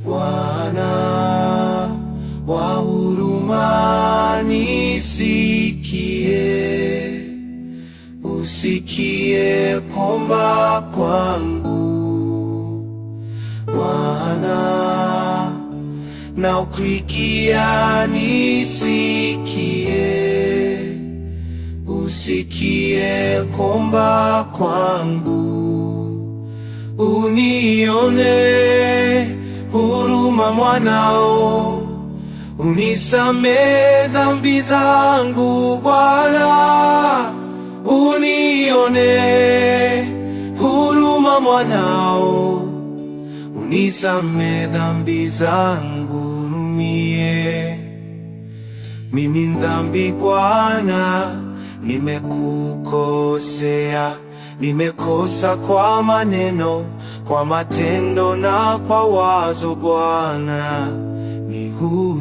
Bwana wa huruma nisikie, usikie kuomba kwangu. Bwana nakulilia nisikie, usikie kuomba kwangu. Unione huruma mwanao, unisamehe dhambi zangu Bwana. Unione huruma mwanao, unisamehe dhambi zangu mie. Mimi dhambi Bwana, nimekukosea, nimekosa kwa maneno, kwa matendo na kwa wazo Bwana, nihurumie.